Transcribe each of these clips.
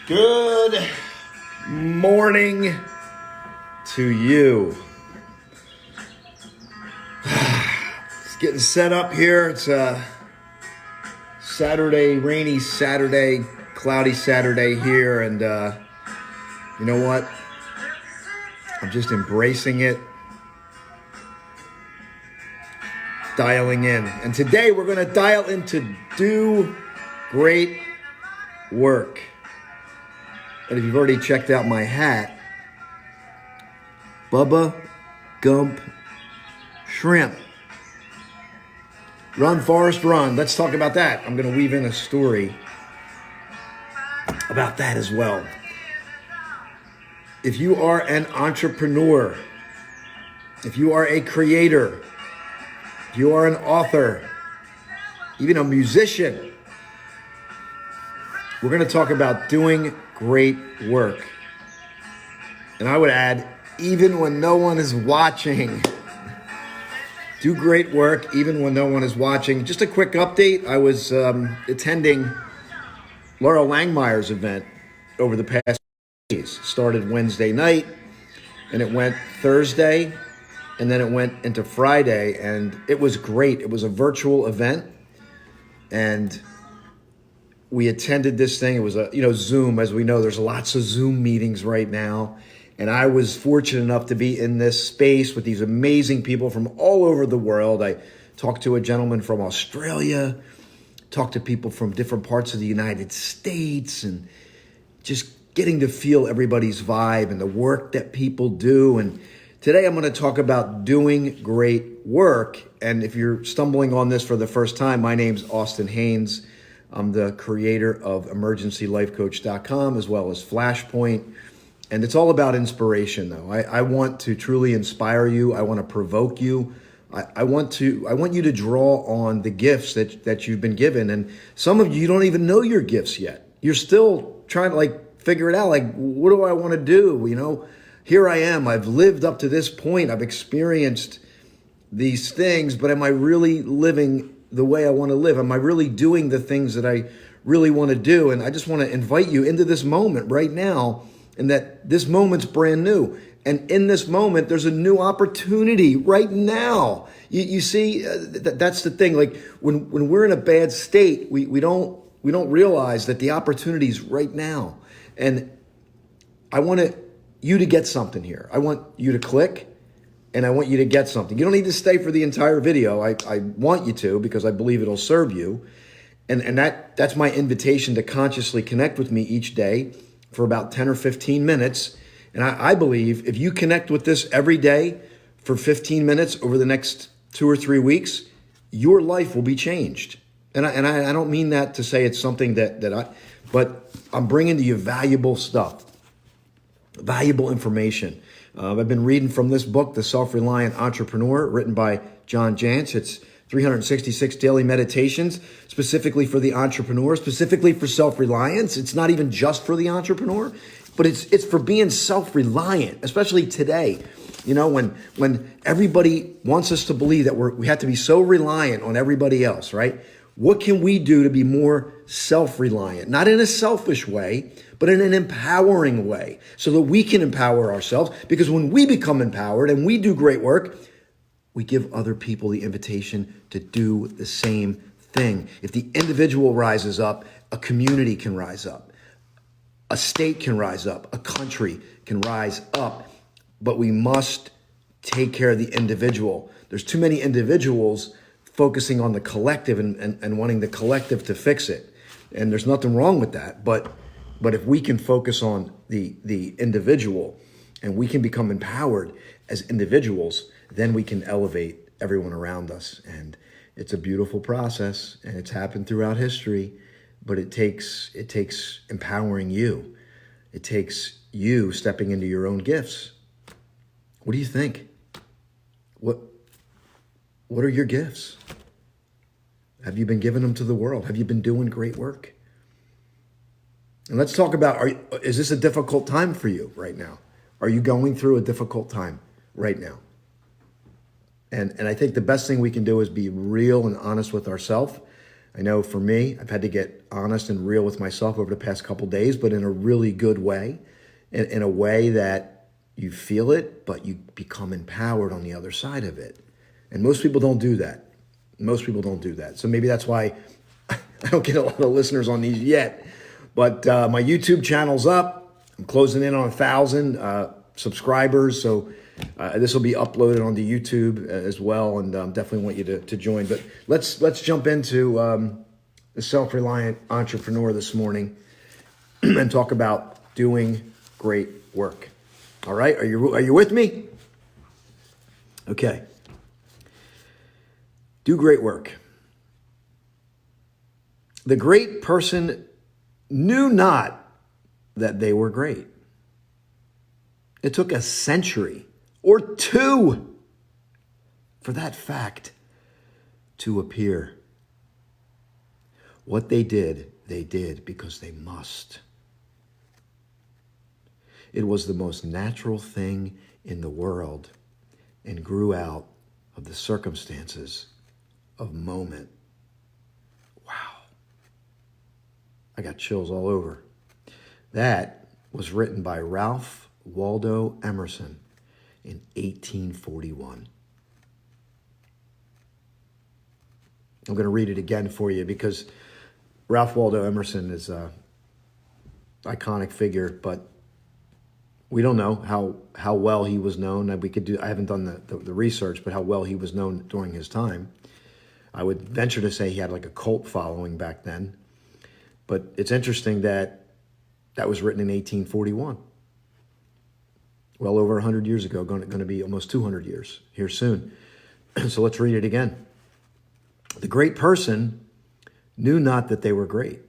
Good morning to you. It's getting set up here. It's a Saturday, rainy Saturday, cloudy Saturday here. And you know what? I'm just embracing it, dialing in. And today we're going to dial into do great work. And if you've already checked out my hat, Bubba Gump Shrimp. Run, Forrest, run. Let's talk about that. I'm going to weave in a story about that as well. If you are an entrepreneur, if you are a creator, if you are an author, even a musician, we're going to talk about doing great work. And I would add, even when no one is watching. Do great work even when no one is watching. Just a quick update. I was attending Laura Langmeyer's event over the past days. Started Wednesday night, and it went Thursday, and then it went into Friday, and it was great. It was a virtual event, and we attended this thing. It was Zoom. As we know, there's lots of Zoom meetings right now. And I was fortunate enough to be in this space with these amazing people from all over the world. I talked to a gentleman from Australia, talked to people from different parts of the United States, and just getting to feel everybody's vibe and the work that people do. And today I'm going to talk about doing great work. And if you're stumbling on this for the first time, my name's Austin Haines. I'm the creator of emergencylifecoach.com as well as Flashpoint. And it's all about inspiration, though. I want to truly inspire you. I want to provoke you. I want you to draw on the gifts that you've been given. And some of you don't even know your gifts yet. You're still trying to figure it out. What do I want to do? Here I am. I've lived up to this point. I've experienced these things, but am I really living the way I want to live? Am I really doing the things that I really want to do? And I just want to invite you into this moment right now. And that this moment's brand new. And in this moment, there's a new opportunity right now. You see, that's the thing. When we're in a bad state, we don't realize that the opportunity's right now. And I want you to get something here. I want you to click, and I want you to get something. You don't need to stay for the entire video. I want you to, because I believe it'll serve you. And that's my invitation to consciously connect with me each day for about 10 or 15 minutes. And I believe if you connect with this every day for 15 minutes over the next 2 or 3 your life will be changed. And I don't mean that to say it's something but I'm bringing to you valuable stuff, valuable information. I've been reading from this book, The Self-Reliant Entrepreneur, written by Jantsch. It's 366 daily meditations, specifically for the entrepreneur, specifically for self-reliance. It's not even just for the entrepreneur, but it's for being self-reliant, especially today. When everybody wants us to believe that we have to be so reliant on everybody else, right? What can we do to be more self-reliant? Not in a selfish way, but in an empowering way, so that we can empower ourselves. Because when we become empowered and we do great work, we give other people the invitation to do the same thing. If the individual rises up, a community can rise up. A state can rise up. A country can rise up. But we must take care of the individual. There's too many individuals focusing on the collective and wanting the collective to fix it. And there's nothing wrong with that. But if we can focus on the individual and we can become empowered as individuals, then we can elevate everyone around us. And it's a beautiful process, and it's happened throughout history, but it takes empowering you. It takes you stepping into your own gifts. What do you think? What are your gifts? Have you been giving them to the world? Have you been doing great work? And let's talk about, is this a difficult time for you right now? Are you going through a difficult time right now? And I think the best thing we can do is be real and honest with ourselves. I know for me, I've had to get honest and real with myself over the past couple days, but in a really good way, in a way that you feel it, but you become empowered on the other side of it. And most people don't do that. Most people don't do that. So maybe that's why I don't get a lot of listeners on these yet. But my YouTube channel's up. I'm closing in on 1,000 subscribers. So this will be uploaded onto YouTube as well. And definitely want you to join. But let's jump into the Self-Reliant Entrepreneur this morning and talk about doing great work. All right, are you with me? Okay. Do great work. The great person knew not that they were great. It took a century or two for that fact to appear. What they did because they must. It was the most natural thing in the world and grew out of the circumstances of moment. Wow. I got chills all over. That was written by Ralph Waldo Emerson in 1841. I'm going to read it again for you because Ralph Waldo Emerson is an iconic figure, but we don't know how well he was known. I haven't done the research, but how well he was known during his time. I would venture to say he had like a cult following back then. But it's interesting that was written in 1841. Well over 100 years ago, going to be almost 200 years here soon. So let's read it again. The great person knew not that they were great.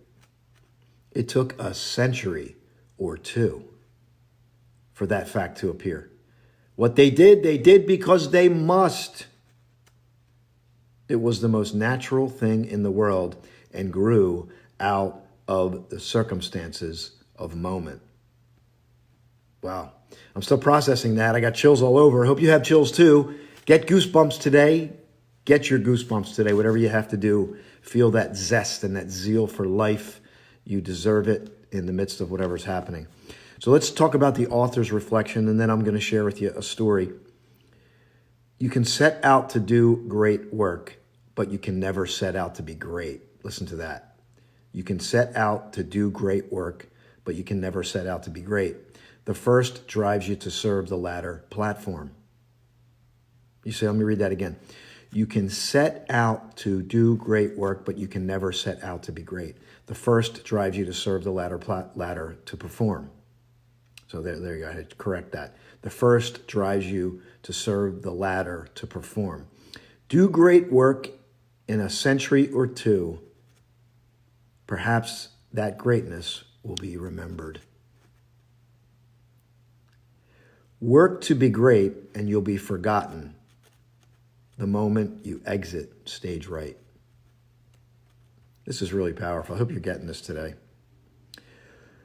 It took a century or two for that fact to appear. What they did because they must. It was the most natural thing in the world and grew out of the circumstances of moment. Wow. I'm still processing that. I got chills all over. I hope you have chills too. Get goosebumps today. Get your goosebumps today. Whatever you have to do, feel that zest and that zeal for life. You deserve it in the midst of whatever's happening. So let's talk about the author's reflection, and then I'm going to share with you a story. You can set out to do great work, but you can never set out to be great. Listen to that. You can set out to do great work, but you can never set out to be great. The first drives you to serve the latter platform. You say, let me read that again. You can set out to do great work, but you can never set out to be great. The first drives you to serve the latter to perform. So there you go. I had to correct that. The first drives you to serve the latter to perform. Do great work in a century or two. Perhaps that greatness will be remembered. Work to be great and you'll be forgotten the moment you exit stage right. This is really powerful. I hope you're getting this today.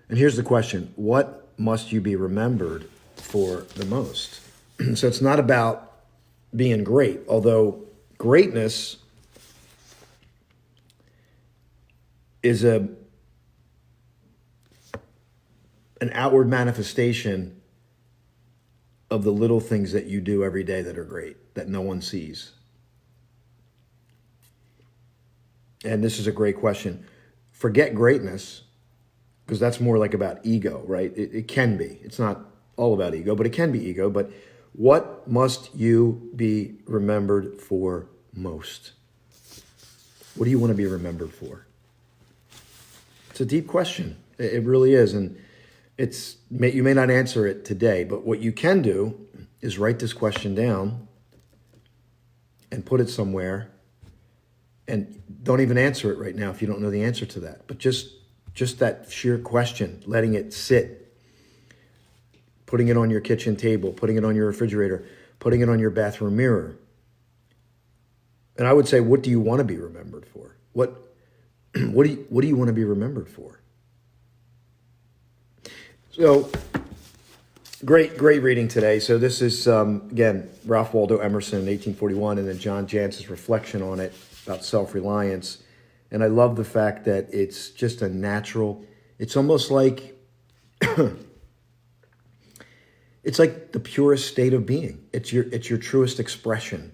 And here's the question. What must you be remembered for the most? So it's not about being great, although greatness is an outward manifestation of the little things that you do every day that are great, that no one sees. And this is a great question. Forget greatness, because that's more like about ego, right? It can be. It's not all about ego, but it can be ego. But what must you be remembered for most? What do you want to be remembered for? It's a deep question. It really is. And you may not answer it today, but what you can do is write this question down and put it somewhere. And don't even answer it right now if you don't know the answer to that. But just that sheer question, letting it sit, putting it on your kitchen table, putting it on your refrigerator, putting it on your bathroom mirror. And I would say, what do you want to be remembered for? What do you want to be remembered for? So great reading today. So this is, again, Ralph Waldo Emerson in 1841, and then Jantsch's reflection on it about self-reliance. And I love the fact that it's just a natural, it's almost like, it's like the purest state of being. It's your truest expression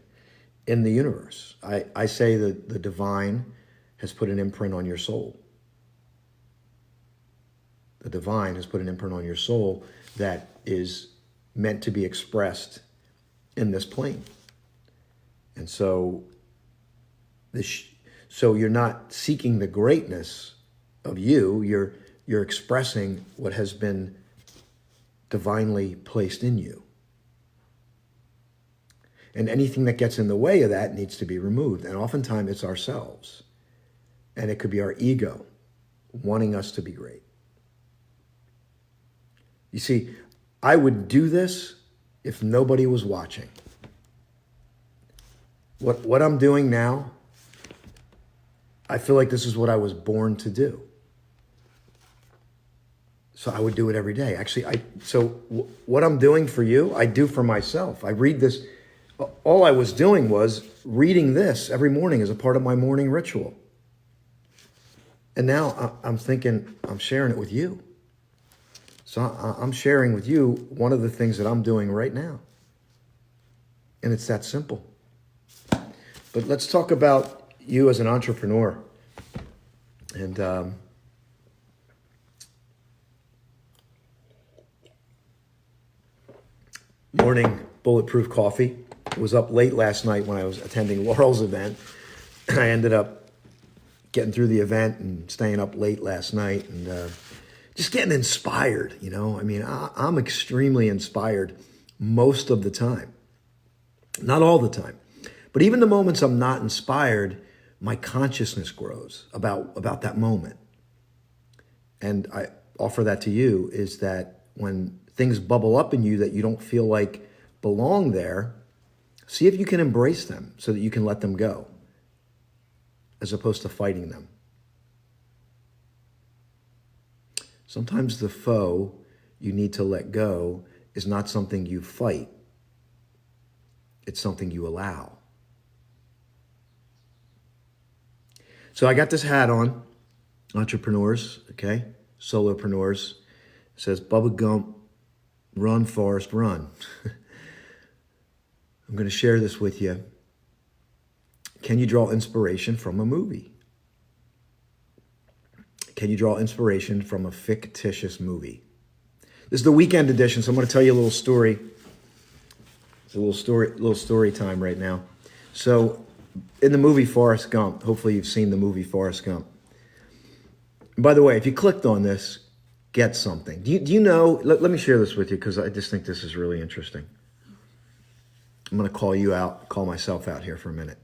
in the universe. I say that the divine has put an imprint on your soul. The divine has put an imprint on your soul that is meant to be expressed in this plane. And so so you're not seeking the greatness of you, you're expressing what has been divinely placed in you. And anything that gets in the way of that needs to be removed. And oftentimes it's ourselves. And it could be our ego wanting us to be great. You see, I would do this if nobody was watching. What I'm doing now, I feel like this is what I was born to do. So I would do it every day. Actually, what I'm doing for you, I do for myself. I read this. All I was doing was reading this every morning as a part of my morning ritual. And now I'm thinking I'm sharing it with you. So I'm sharing with you one of the things that I'm doing right now. And it's that simple. But let's talk about you as an entrepreneur. And morning bulletproof coffee. I was up late last night when I was attending Laurel's event. I ended up getting through the event and staying up late last night and just getting inspired, you know. I mean, I'm extremely inspired most of the time. Not all the time. But even the moments I'm not inspired, my consciousness grows about that moment. And I offer that to you, is that when things bubble up in you that you don't feel like belong there, see if you can embrace them so that you can let them go, as opposed to fighting them. Sometimes the foe you need to let go is not something you fight. It's something you allow. So I got this hat on, entrepreneurs, okay? Solopreneurs. It says, Bubba Gump, run, Forrest, run. I'm going to share this with you. Can you draw inspiration from a movie? Can you draw inspiration from a fictitious movie? This is the weekend edition, so I'm going to tell you a little story. It's a little story time right now. So in the movie Forrest Gump, hopefully you've seen the movie Forrest Gump. And by the way, if you clicked on this, get something. Do you know, let me share this with you because I just think this is really interesting. I'm going to call myself out here for a minute.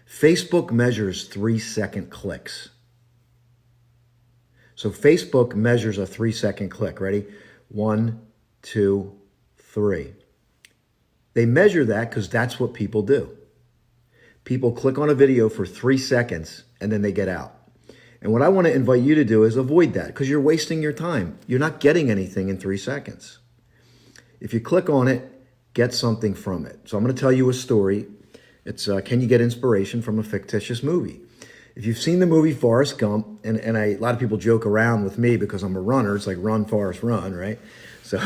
Facebook measures 3-second clicks. So Facebook measures a 3-second click. Ready? 1, 2, 3. They measure that because that's what people do. People click on a video for 3 seconds and then they get out. And what I want to invite you to do is avoid that, because you're wasting your time. You're not getting anything in 3 seconds. If you click on it, get something from it. So I'm going to tell you a story. It's can you get inspiration from a fictitious movie? If you've seen the movie Forrest Gump, and a lot of people joke around with me because I'm a runner. It's like run, Forrest, run, right? So,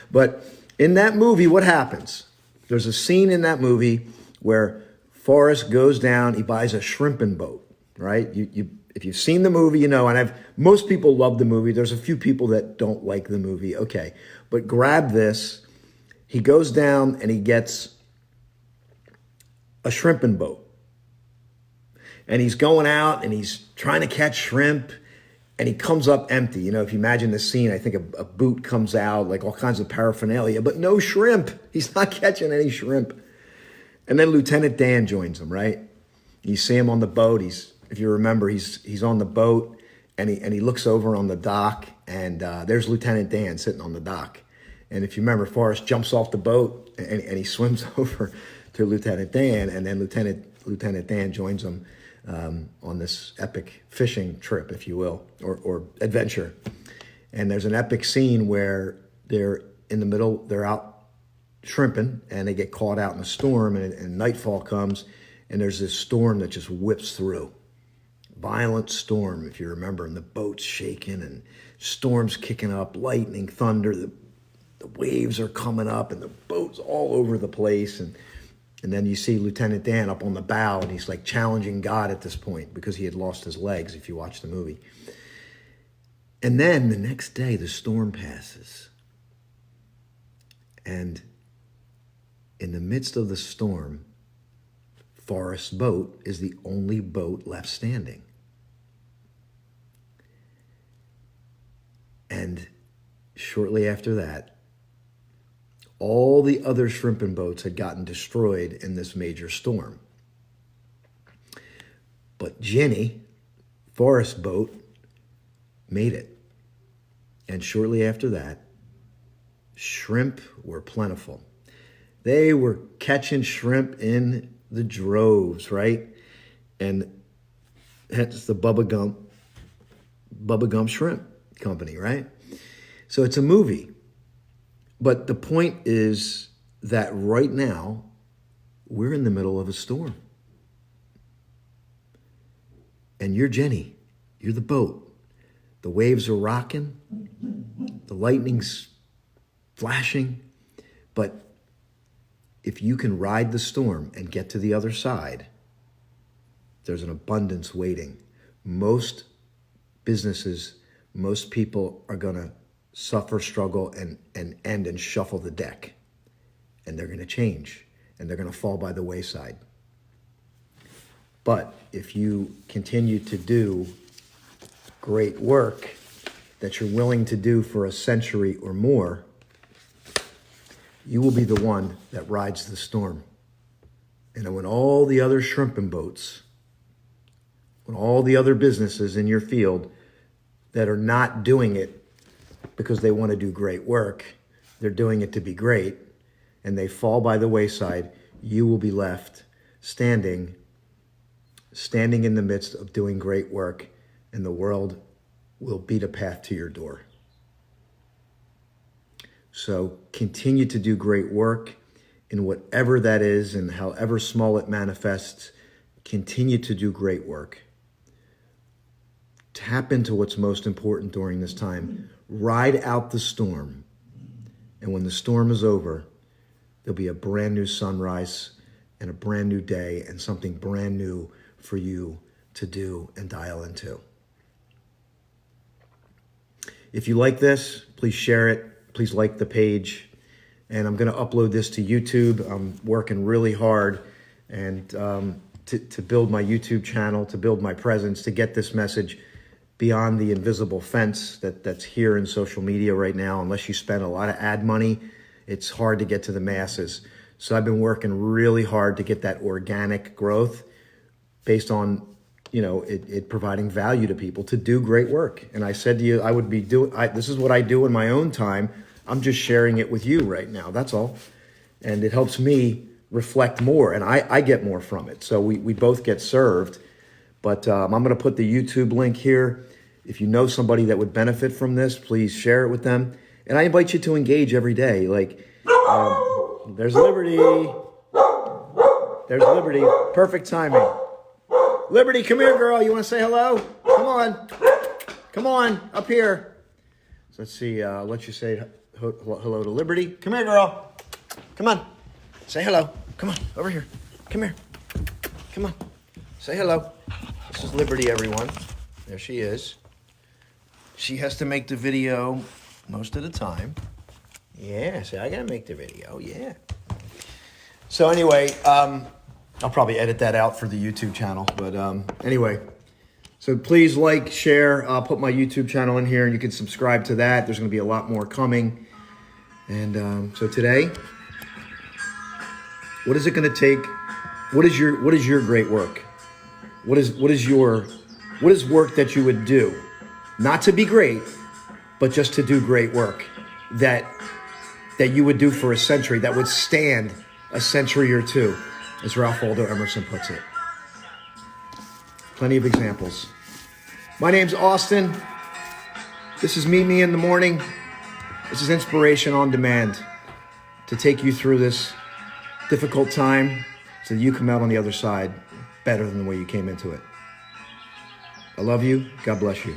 but in that movie, what happens? There's a scene in that movie where Forrest goes down, he buys a shrimping boat, right? If you've seen the movie, you know, and most people love the movie. There's a few people that don't like the movie. Okay, but grab this. He goes down and he gets a shrimping boat. And he's going out and he's trying to catch shrimp and he comes up empty. You know, if you imagine the scene, I think a boot comes out, like all kinds of paraphernalia, but no shrimp. He's not catching any shrimp. And then Lieutenant Dan joins him, right? You see him on the boat. If you remember, he's on the boat and he looks over on the dock and there's Lieutenant Dan sitting on the dock. And if you remember, Forrest jumps off the boat and he swims over to Lieutenant Dan, and then Lieutenant Dan joins him on this epic fishing trip, if you will, or adventure. And there's an epic scene where they're in the middle, they're out shrimping, and they get caught out in a storm, and nightfall comes, and there's this storm that just whips through violent storm, if you remember, and the boat's shaking and storm's kicking up, lightning, thunder, the waves are coming up and the boat's all over the place. And then you see Lieutenant Dan up on the bow, and he's like challenging God at this point because he had lost his legs, if you watch the movie. And then the next day, the storm passes. And in the midst of the storm, Forrest's boat is the only boat left standing. And shortly after that, all the other shrimping boats had gotten destroyed in this major storm. But Jenny, Forrest's boat, made it. And shortly after that, shrimp were plentiful. They were catching shrimp in the droves, right? And hence the Bubba Gump Shrimp Company, right? So it's a movie. But the point is that right now, we're in the middle of a storm. And you're Jenny. You're the boat. The waves are rocking. The lightning's flashing. But if you can ride the storm and get to the other side, there's an abundance waiting. Most businesses, most people are going to suffer, struggle, and end and shuffle the deck. And they're going to change. And they're going to fall by the wayside. But if you continue to do great work that you're willing to do for a century or more, you will be the one that rides the storm. And when all the other shrimping boats, when all the other businesses in your field that are not doing it because they want to do great work, they're doing it to be great, and they fall by the wayside, you will be left standing in the midst of doing great work, and the world will beat a path to your door. So continue to do great work in whatever that is and however small it manifests. Continue to do great work. Tap into what's most important during this time. Ride out the storm. And when the storm is over, there'll be a brand new sunrise and a brand new day and something brand new for you to do and dial into. If you like this, please share it. Please like the page. And I'm going to upload this to YouTube. I'm working really hard and to build my YouTube channel, to build my presence, to get this message beyond the invisible fence that's here in social media right now. Unless you spend a lot of ad money, it's hard to get to the masses. So I've been working really hard to get that organic growth based on, it providing value to people to do great work. And I said to you, I would be this is what I do in my own time. I'm just sharing it with you right now. That's all. And it helps me reflect more, and I get more from it. So we both get served. But I'm going to put the YouTube link here. If you know somebody that would benefit from this, please share it with them. And I invite you to engage every day. There's Liberty. There's Liberty. Perfect timing. Liberty, come here, girl. You want to say hello? Come on. Come on, up here. So let's see. I'll let you say hello to Liberty. Come here, girl. Come on. Say hello. Come on, over here. Come here. Come on. Say hello. This is Liberty, everyone. There she is. She has to make the video most of the time. Yeah, so I gotta make the video, yeah. So anyway, I'll probably edit that out for the YouTube channel. But anyway, so please like, share. I'll put my YouTube channel in here and you can subscribe to that. There's gonna be a lot more coming. And so today, what is it gonna take? What is your great work? What is work that you would do? Not to be great, but just to do great work that you would do for a century, that would stand a century or two, as Ralph Waldo Emerson puts it. Plenty of examples. My name's Austin. This is Meet Me in the Morning. This is Inspiration on Demand to take you through this difficult time so that you come out on the other side better than the way you came into it. I love you. God bless you.